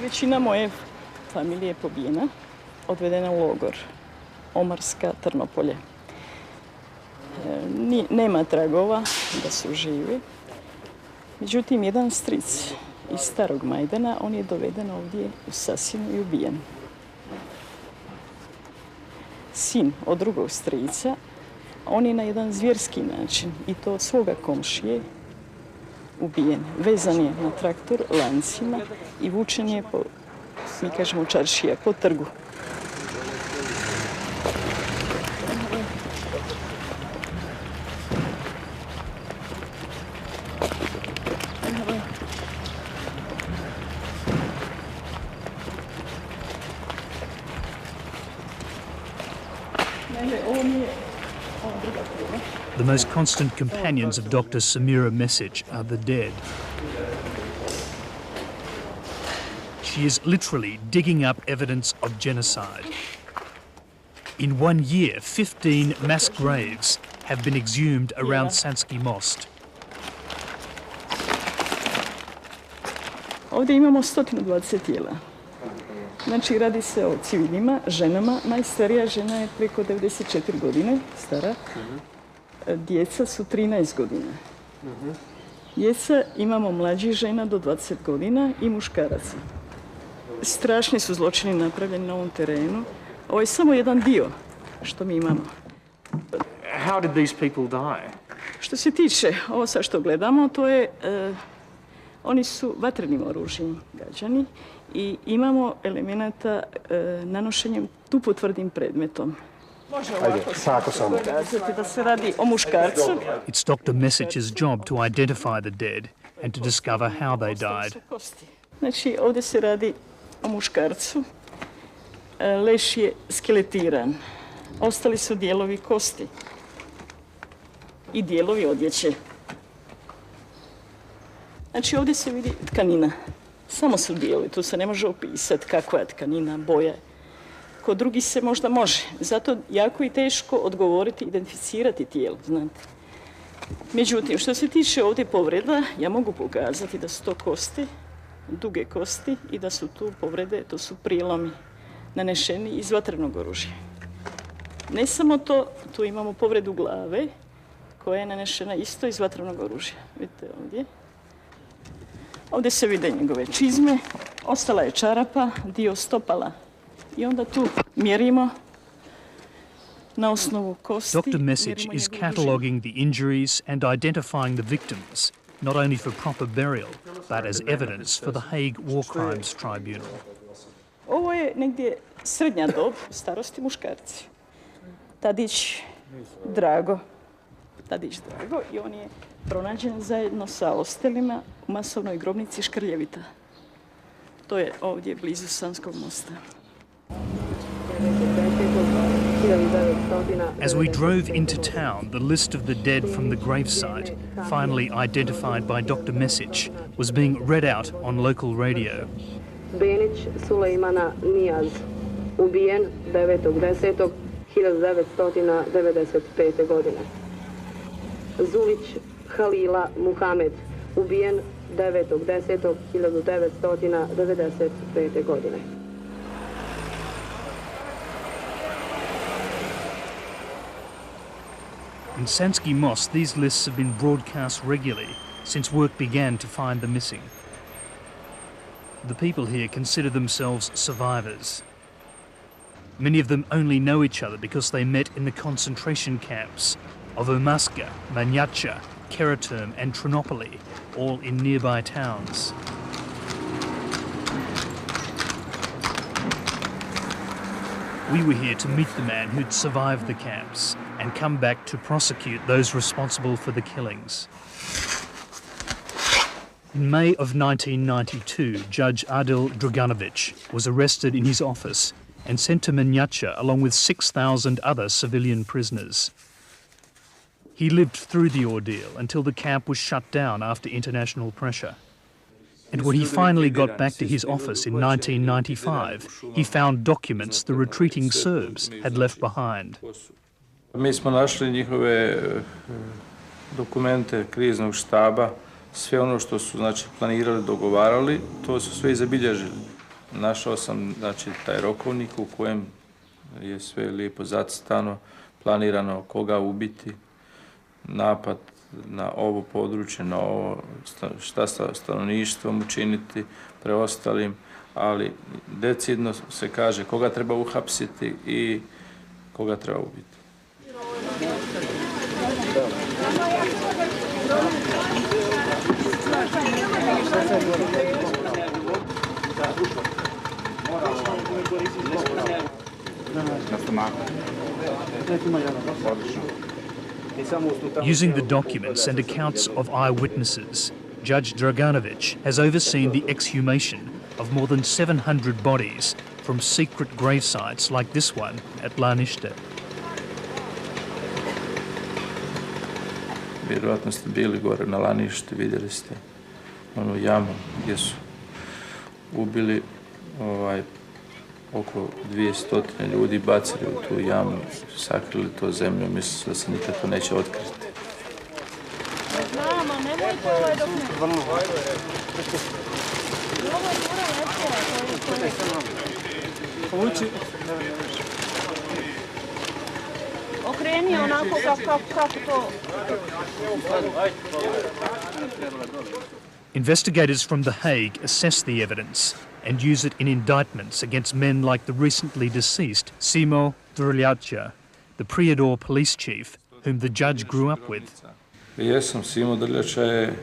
Većina moje familije je pobijena, odvedena u logor, Omarska, Trnopolje. Nema tragova da su živi. Međutim, jedan stric iz starog Majdana, on je doveden ovdje u Sasinu i ubijen. Sin od drugog strica, on je na jedan zvjerski način, i to od svoga komšije, ubijen. Vezan je na traktor lancima i vučen je po, mi kažemo čaršija, po trgu. The most constant companions of Dr. Samira Mesic are the dead. She is literally digging up evidence of genocide. In 1 year, 15 mass graves have been exhumed around Sanski Most. Ovdje imamo 120 tijela. Znači, radi se o civilima, ženama. Najstarija žena je preko 94 godine, stara. Djeca su 13 godina. Djeca imamo mlađih žena do 20 godina i muškaraca. Strašni su zločini napravljeni na ovom terenu. Ovo je samo jedan dio što mi imamo. How did these people die? Što se tiče ovo sa što gledamo, to je... Oni su vatrenim oružjem gađani i imamo elemenata nanošenjem tupotvrdim predmetom. Može ovako samo kazati da se radi o muškarcu. It's Dr. Mesic's job to identify the dead and to discover how they died. Znači, ovdje se radi o muškarcu. Leš je skeletiran. Ostali su dijelovi kosti i dijelovi odjeće. Znači, ovdje se vidi tkanina. Samo su dijelovi, tu se ne može opisati kakva je tkanina, boja. Kod drugih se možda može. Zato jako i teško odgovoriti, identificirati tijelo, znate. Međutim, što se tiče ovdje povreda, ja mogu pokazati da su to kosti, duge kosti i da su tu povrede, to su prijelomi nanešeni iz vatrenog oružja. Ne samo to, tu imamo povredu glave koja je nanešena isto iz vatrenog oružja. Vidite ovdje. Ovdje se vide njegove čizme, ostala je čarapa, dio stopala. I onda tu mjerimo na osnovu kosti. Dr. Mesic is cataloguing the injuries and identifying the victims, not only for proper burial, but as evidence for the Hague War Crimes Tribunal. Ovo je negdje srednja dob, starosti muškarci. Tadić Drago i on je pronađen zajedno sa ostalima u masovnoj grobnici Škrljevita. To je ovdje blizu Sanskog mosta. As we drove into town, the list of the dead from the gravesite, finally identified by Dr. Mesic, was being read out on local radio. Benić Sulejmana Nijaz, ubijen 9.10.1995. godine. Zulić Halila Muhamed, ubijen 9.10.1995. godine. In Sanski Most, these lists have been broadcast regularly since work began to find the missing. The people here consider themselves survivors. Many of them only know each other because they met in the concentration camps of Omaska, Manjača, Keraterm and Trinopoli, all in nearby towns. We were here to meet the man who'd survived the camps and come back to prosecute those responsible for the killings. In May of 1992, Judge Adil Draganovic was arrested in his office and sent to Manjača along with 6,000 other civilian prisoners. He lived through the ordeal until the camp was shut down after international pressure. And when he finally got back to his office in 1995, he found documents the retreating Serbs had left behind. Mi smo našli njihove dokumente kriznog štaba sve ono što su znači, planirali, dogovarali, to su sve i zabilježili. Našao sam znači, taj rokovnik u kojem je sve lijepo zacrtano, planirano koga ubiti, napad na ovo područje, na ovo, šta sa stanovništvom učiniti, preostalim, ali decidno se kaže koga treba uhapsiti i koga treba ubiti. Using the documents and accounts of eyewitnesses, Judge Draganovic has overseen the exhumation of more than 700 bodies from secret grave sites like this one at Lanište. Vjerojatno ste bili gore na Lanište, vidjeli ste onu jamu gdje su ubili oko 200 ljudi, bacili u tu jamu, sakrili to zemljom, mislili da se nikad to neće otkriti. Okreni onako kako to... Investigators from The Hague assess the evidence and use it in indictments against men like the recently deceased Simo Drljača, the Prijedor police chief, whom the judge grew up with. Jesam, Simo Drljača je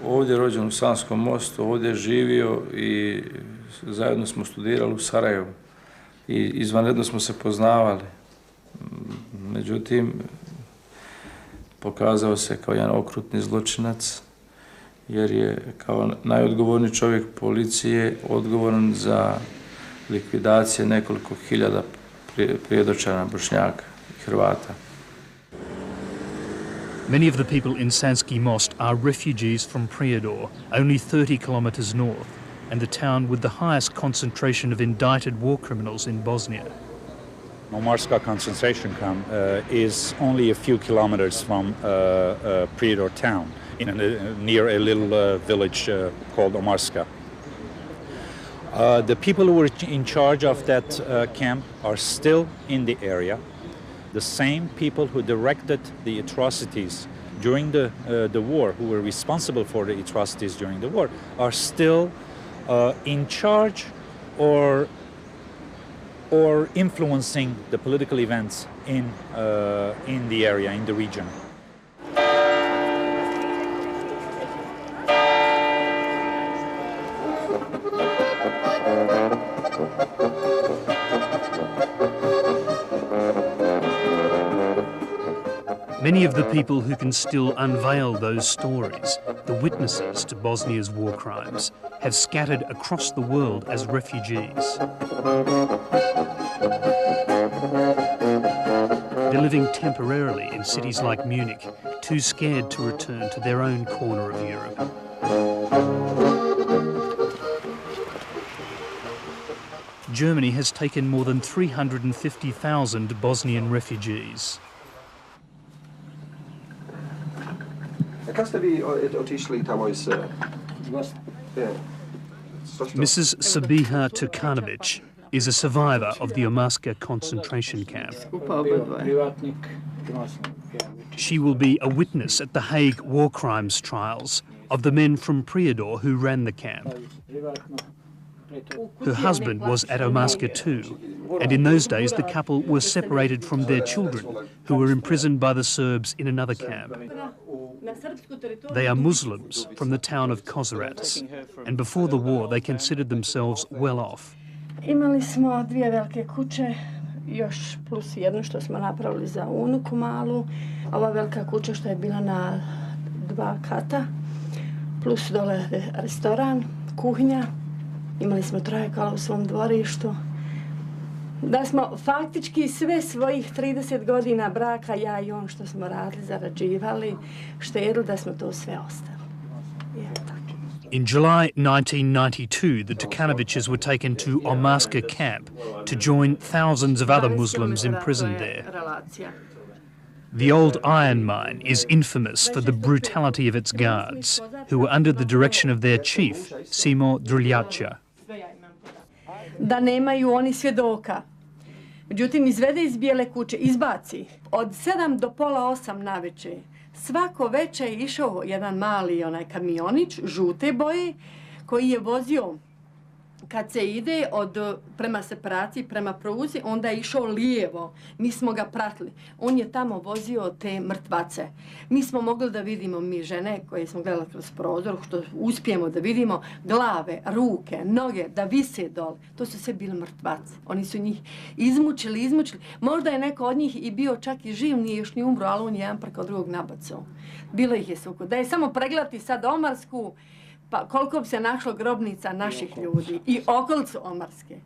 ovdje rođen u Sanskom mostu, ovdje je živio i zajedno smo studirali u Sarajevu i izvanredno smo se poznavali. Međutim, pokazao se kao jedan okrutni zločinac, jer je kao najodgovorniji čovjek policije odgovoran za likvidacije nekoliko hiljada Prijedočana, Bošnjaka i Hrvata. Many of the people in Sanski Most are refugees from Prijedor, only 30 kilometres north, and the town with the highest concentration of indicted war criminals in Bosnia. Omarska concentration camp is only a few kilometers from Prijedor town, near a little village called Omarska. The people who were in charge of that camp are still in the area. The same people who directed the atrocities during the war, who were responsible for the atrocities during the war, are still in charge or influencing the political events in the area, in the region. Many of the people who can still unveil those stories, the witnesses to Bosnia's war crimes, have scattered across the world as refugees. They're living temporarily in cities like Munich, too scared to return to their own corner of Europe. Germany has taken more than 350,000 Bosnian refugees. Kad ste vi otišli tamo iz... Mrs. Sabiha Tukanovic is a survivor of the Omarska concentration camp. She will be a witness at the Hague war crimes trials of the men from Prijedor who ran the camp. Her husband was at Omarska too, and in those days the couple were separated from their children, who were imprisoned by the Serbs in another camp. They are Muslims from the town of Kozarac, and before the war they considered themselves well off. Imali smo dvije velike kuće, još plus jednu što smo napravili za unuku malu. Ova velika kuća što je bila na 2 kata, plus dole restoran, kuhinja. Imali smo 3 kola u svom dvorištu. Da smo faktički sve svojih 30 godina braka, ja i on što smo radili, zarađivali, štedili, da smo to sve ostavili. In July 1992, the Tukanovic's were taken to Omarska camp to join thousands of other Muslims imprisoned there. The old iron mine is infamous for the brutality of its guards, who were under the direction of their chief, Simo Drljača. Da nemaju oni svjedoka. Međutim, izvede iz bijele kuće, izbaci. Od 7 do pola 8 navečer, svako večer je išao jedan mali kamionić, žute boje, koji je vozio, kad se ide prema separaciji, prema pruzi, onda je išao lijevo. Mi smo ga pratili. On je tamo vozio te mrtvace. Mi smo mogli da vidimo, mi žene koje smo gledali kroz prozor, što uspijemo da vidimo, glave, ruke, noge, da vise dole. To su sve bili mrtvaci. Oni su njih izmučili. Možda je neko od njih i bio čak i živ, nije još ni umro, ali on je jedan preko drugog nabacao. Bilo ih je svako. Da je samo pregledati sad Omarsku, pa koliko bi se našlo grobnica naših ljudi i okolicu Omarske.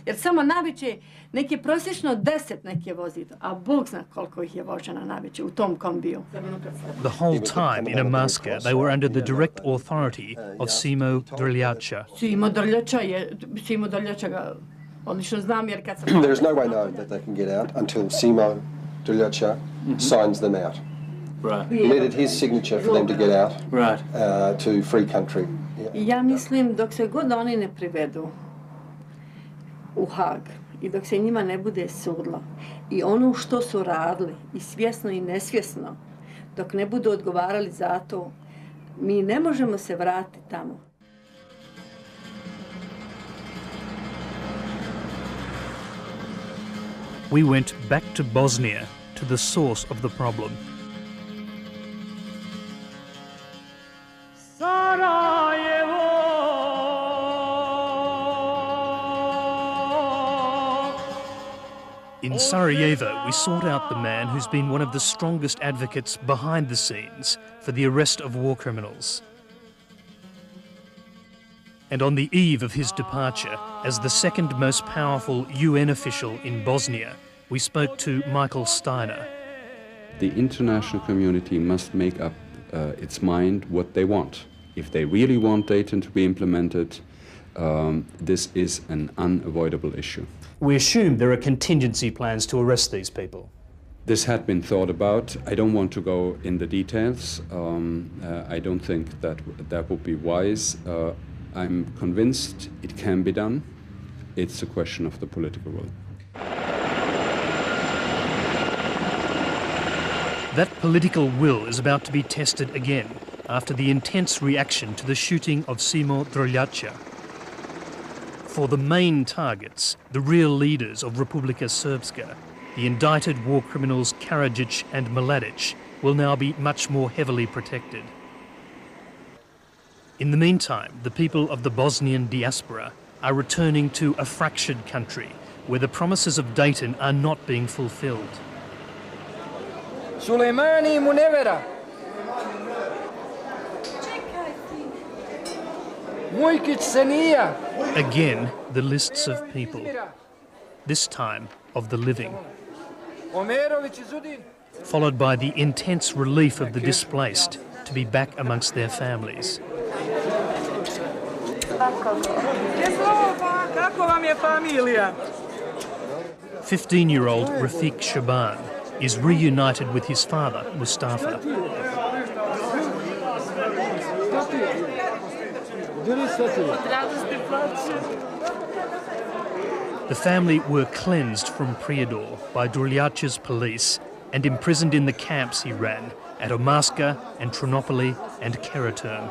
Jer samo navečer neki prosječno 10 neke vozito, a Bog zna koliko ih je vožena navečer u tom kombiju. The whole time in Omarska they were under the direct authority of Simo Drljača. Simo Drljača ga odlično znam jer kad sam... There is no way known that they can get out until Simo Drljača signs them out. Right. He needed his signature for them to get out to free country. Ja mislim dok se god oni ne privedu u Hag i dok se njima ne bude sudilo i ono što su radili i svjesno i nesvjesno, dok ne budu odgovarali za to, mi ne možemo se vratiti tamo. We went back to Bosnia, to the source of the problem. In Sarajevo, we sought out the man who's been one of the strongest advocates behind the scenes for the arrest of war criminals. And on the eve of his departure, as the second most powerful UN official in Bosnia, we spoke to Michael Steiner. The international community must make up its mind what they want. If they really want Dayton to be implemented, this is an unavoidable issue. We assume there are contingency plans to arrest these people. This had been thought about. I don't want to go in the details. I don't think that would be wise. I'm convinced it can be done. It's a question of the political will. That political will is about to be tested again after the intense reaction to the shooting of Simo Drljača. For the main targets, the real leaders of Republika Srpska, the indicted war criminals Karadzic and Mladic, will now be much more heavily protected. In the meantime, the people of the Bosnian diaspora are returning to a fractured country where the promises of Dayton are not being fulfilled. Sulejmani Munevera. Mujkic Sania. Again, the lists of people, this time of the living, followed by the intense relief of the displaced to be back amongst their families. 15-year-old Rafiq Shaban is reunited with his father, Mustafa. The family were cleansed from Prijedor by Drljača's police and imprisoned in the camps he ran at Omarska and Trinopoli and Karaturm.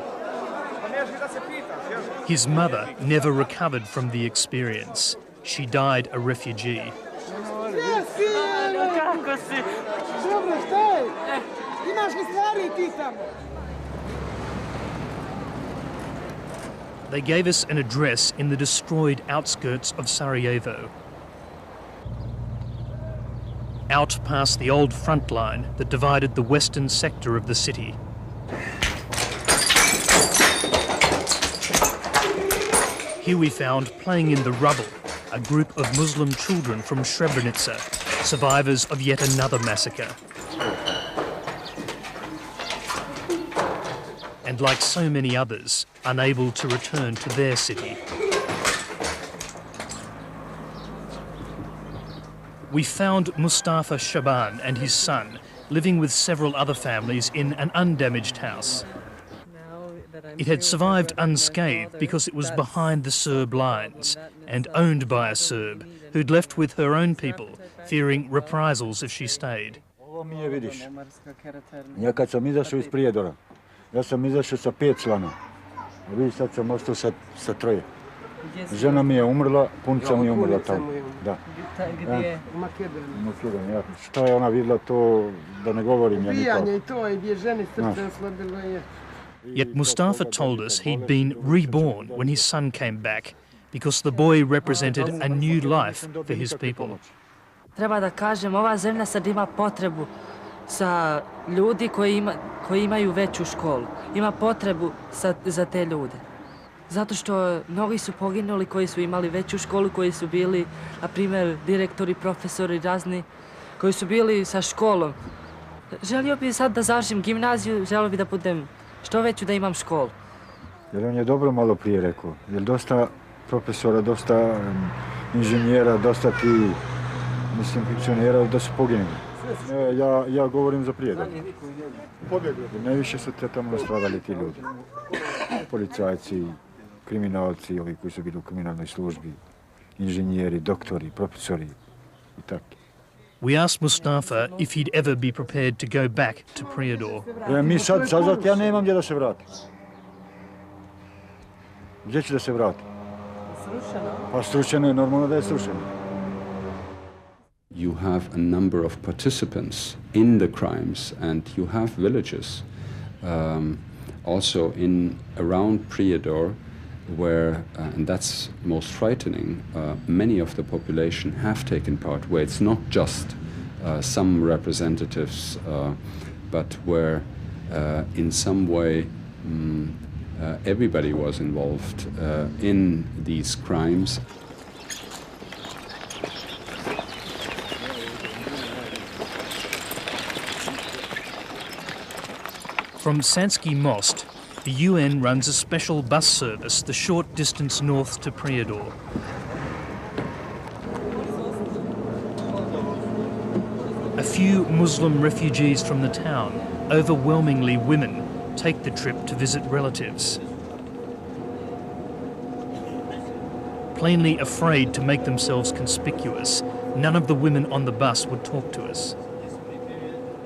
His mother never recovered from the experience. She died a refugee. They gave us an address in the destroyed outskirts of Sarajevo. Out past the old front line that divided the western sector of the city. Here we found, playing in the rubble, a group of Muslim children from Srebrenica, survivors of yet another massacre. And like so many others, unable to return to their city. We found Mustafa Shaban and his son living with several other families in an undamaged house. It had survived unscathed because it was behind the Serb lines and owned by a Serb who'd left with her own people, fearing reprisals if she stayed. Ovo mi je, vidiš, ja kad sam izašao iz Prijedora, ja sam izašao sa 5 člana, a vidi sad sam ostao sa 3. Žena mi je umrla, punca mi je umrla tamo. Da. Gdje? U Makedoniji. Ja. Šta je ona vidjela, to da ne govorim ja nikako. Ubijanje i to, i gdje ženi srce oslabilo je. Yet Mustafa told us he'd been reborn when his son came back because the boy represented a new life for his people. Treba da kažem, ova zemlja sad ima potrebu sa ljudi koji imaju veću školu. Ima potrebu za te ljude. Zato što mnogi su poginuli koji su imali veću školu, koji su bili, na primjer, direktori, profesori razni, koji su bili sa školom. Želio bih sad da završim gimnaziju, želio bih da budem što veću, da imam školu. Jer on je dobro malo prije rekao, jer dosta profesora, dosta inženjera, dosta ti, mislim, funkcionera da su poginuli. Ja govorim za Prijedor. Najviše su te tamo nastradali ti ljudi. Policajci, kriminalci, ovi koji su bili u kriminalnoj službi, inženjeri, doktori, profesori i tako. We asked Mustafa if he'd ever be prepared to go back to Prijedor. Mi sad ja nemam gdje da se vratim. Gdje ću da se vratim? Srušeno. Pa srušeno je, normalno da je srušeno. You have a number of participants in the crimes, and you have villages also around Prijedor where, and that's most frightening, many of the population have taken part, where it's not just some representatives, but where in some way everybody was involved in these crimes. From Sanski Most, the UN runs a special bus service the short distance north to Prijedor. A few Muslim refugees from the town, overwhelmingly women, take the trip to visit relatives. Plainly afraid to make themselves conspicuous, none of the women on the bus would talk to us.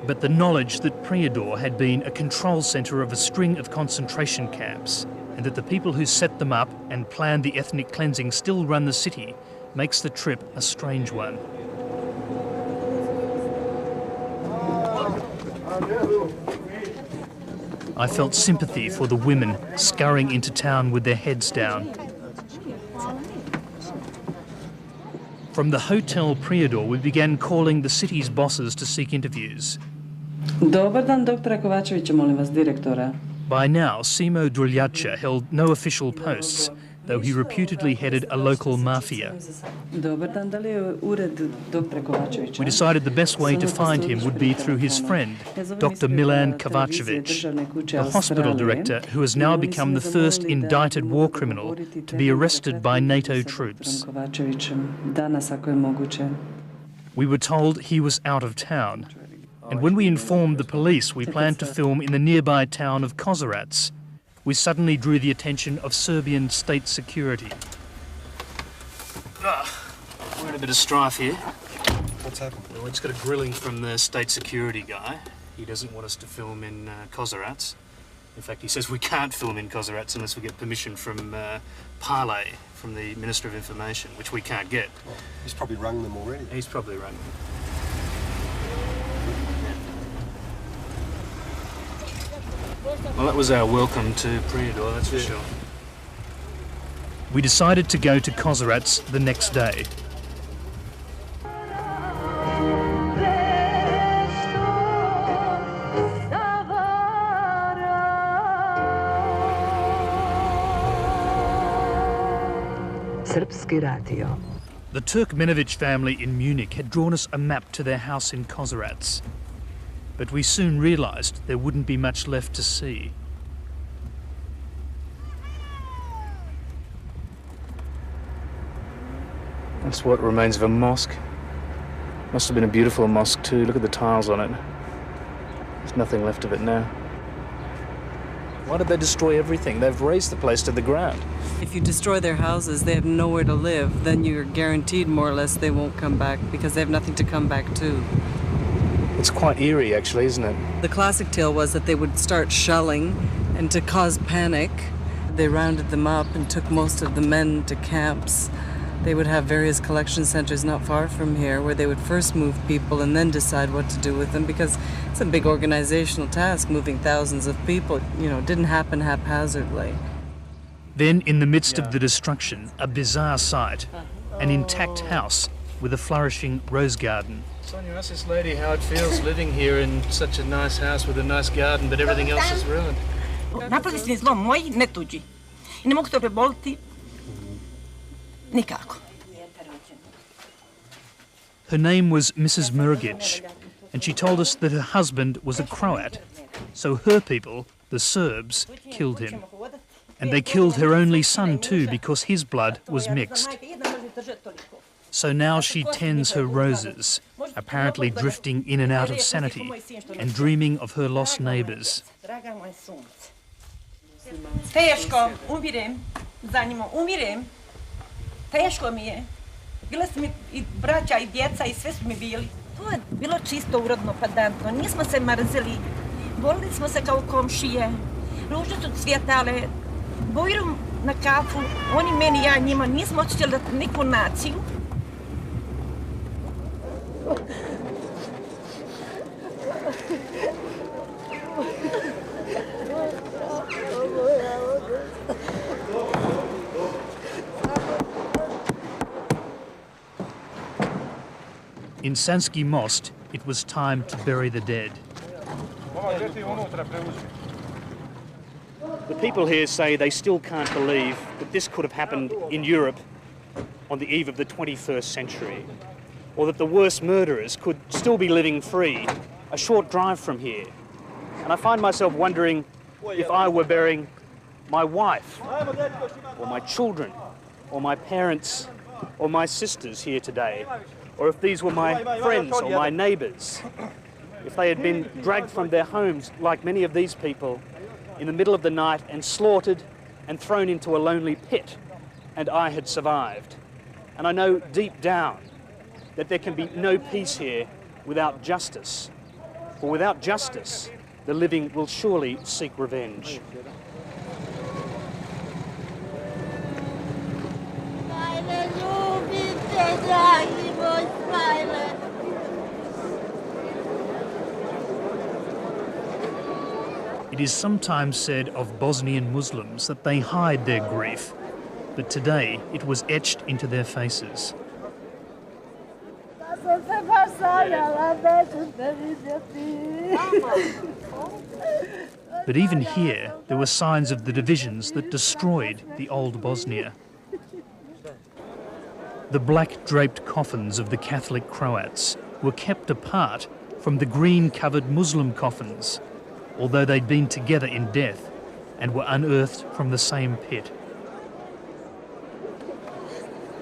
But the knowledge that Prijedor had been a control centre of a string of concentration camps, and that the people who set them up and planned the ethnic cleansing still run the city, makes the trip a strange one. I felt sympathy for the women scurrying into town with their heads down. From the Hotel Prijedor, we began calling the city's bosses to seek interviews. Dobar dan, doktora Kovačevića, molim vas, direktora. By now, Simo Druljača held no official posts, though he reputedly headed a local mafia. Dobar dan, da li je ured doktora Kovačevića? We decided the best way to find him would be through his friend, Dr. Milan Kovačević, the hospital director who has now become the first indicted war criminal to be arrested by NATO troops. We were told he was out of town, and when we informed the police we planned to film in the nearby town of Kozarac, we suddenly drew the attention of Serbian state security. We're in a bit of strife here. What's happened? Well, we just got a grilling from the state security guy. He doesn't want us to film in Kozarac. In fact, he says we can't film in Kozarac unless we get permission from Pale, from the Minister of Information, which we can't get. Well, he's probably rung them already. He's probably rung them. Well, that was our welcome to Prijedor, that's for sure. We decided to go to Kozarac the next day. Srpski radio. The Turkmenovich family in Munich had drawn us a map to their house in Kozarac. But we soon realised there wouldn't be much left to see. That's what remains of a mosque. Must have been a beautiful mosque too. Look at the tiles on it. There's nothing left of it now. Why did they destroy everything? They've razed the place to the ground. If you destroy their houses, they have nowhere to live, then you're guaranteed more or less they won't come back because they have nothing to come back to. It's quite eerie, actually, isn't it? The classic tale was that they would start shelling, and to cause panic, they rounded them up and took most of the men to camps. They would have various collection centers not far from here where they would first move people and then decide what to do with them, because it's a big organizational task, moving thousands of people. You know, it didn't happen haphazardly. Then, in the midst of the destruction, a bizarre sight, an intact house with a flourishing rose garden. Sonia, ask this lady how it feels living here in such a nice house with a nice garden, but everything else is ruined. Napravili ste zlo moj, ne tuđi. I ne mogu to preboliti nikako. Her name was Mrs. Murgic, and she told us that her husband was a Croat, so her people, the Serbs, killed him. And they killed her only son too, because his blood was mixed. So now she tends her roses, apparently drifting in and out of sanity and dreaming of her lost neighbours. Teško, umirem, za njima, umirem. Teško mi je. Bile su mi i braća i djeca i sve su mi bili. To je bilo čisto urodno, padantno. Nismo se mrzeli. Volili smo se kao komšije. Ruže su cvjetale. Bojrom na kafu, oni meni, ja njima. Nismo osjećali niku naciju. In Sanski Most, it was time to bury the dead. The people here say they still can't believe that this could have happened in Europe on the eve of the 21st century, or that the worst murderers could still be living free a short drive from here. And I find myself wondering if I were burying my wife, or my children, or my parents, or my sisters here today, or if these were my friends or my neighbours, if they had been dragged from their homes like many of these people in the middle of the night and slaughtered and thrown into a lonely pit, and I had survived. And I know deep down that there can be no peace here without justice, for without justice, the living will surely seek revenge. It is sometimes said of Bosnian Muslims that they hide their grief, but today it was etched into their faces. But even here, there were signs of the divisions that destroyed the old Bosnia. The black-draped coffins of the Catholic Croats were kept apart from the green-covered Muslim coffins, although they'd been together in death and were unearthed from the same pit.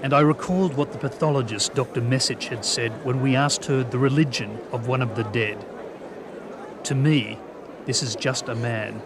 And I recalled what the pathologist Dr. Mesic had said when we asked her the religion of one of the dead. To me, this is just a man.